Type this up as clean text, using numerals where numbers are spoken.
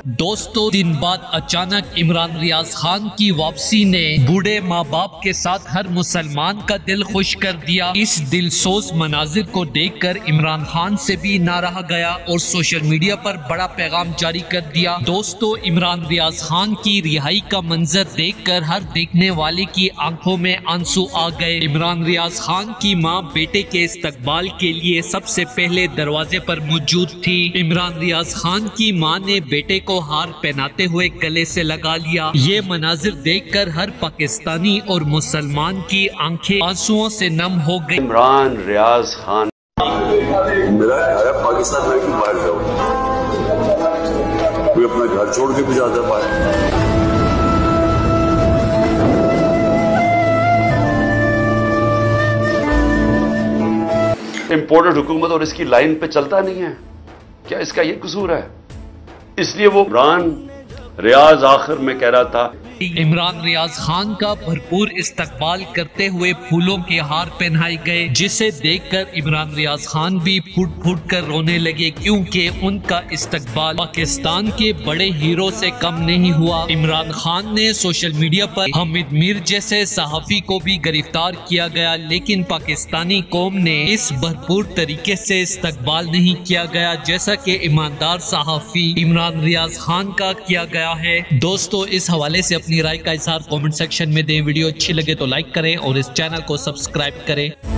दोस्तों, दिन बाद अचानक इमरान रियाज खान की वापसी ने बूढ़े माँ बाप के साथ हर मुसलमान का दिल खुश कर दिया। इस दिलसोज मनाजिर को देखकर इमरान खान से भी ना रहा गया और सोशल मीडिया पर बड़ा पैगाम जारी कर दिया। दोस्तों, इमरान रियाज खान की रिहाई का मंजर देखकर हर देखने वाले की आंखों में आंसू आ गए। इमरान रियाज खान की मां बेटे के इस्तकबाल के लिए सबसे पहले दरवाजे पर मौजूद थी। इमरान रियाज खान की मां ने बेटे को हार पहनाते हुए गले से लगा लिया। ये मनाजिर देखकर हर पाकिस्तानी और मुसलमान की आंखें आंसुओं से नम हो गई। इमरान रियाज खान, मेरा ख्याल है पाकिस्तान में क्यों बाहर जाओ, कोई अपना घर छोड़ के भी जाता पाए। इम्पोर्टेड हुकूमत और इसकी लाइन पे चलता नहीं है क्या? इसका ये कसूर है? इसलिए वो इमरान रियाज आखिर में कह रहा था, इमरान रियाज खान का भरपूर इस्तकबाल करते हुए फूलों के हार पहनाए गए, जिसे देखकर इमरान रियाज खान भी फूट फूट कर रोने लगे, क्योंकि उनका इस्तकबाल पाकिस्तान के बड़े हीरो से कम नहीं हुआ। इमरान खान ने सोशल मीडिया पर हामिद मीर जैसे सहाफी को भी गिरफ्तार किया गया, लेकिन पाकिस्तानी कौम ने इस भरपूर तरीके से इस्तकबाल नहीं किया गया जैसा कि ईमानदार सहाफी इमरान रियाज खान का किया गया है। दोस्तों, इस हवाले से अपनी राय का इज़हार कमेंट सेक्शन में दें। वीडियो अच्छी लगे तो लाइक करें और इस चैनल को सब्सक्राइब करें।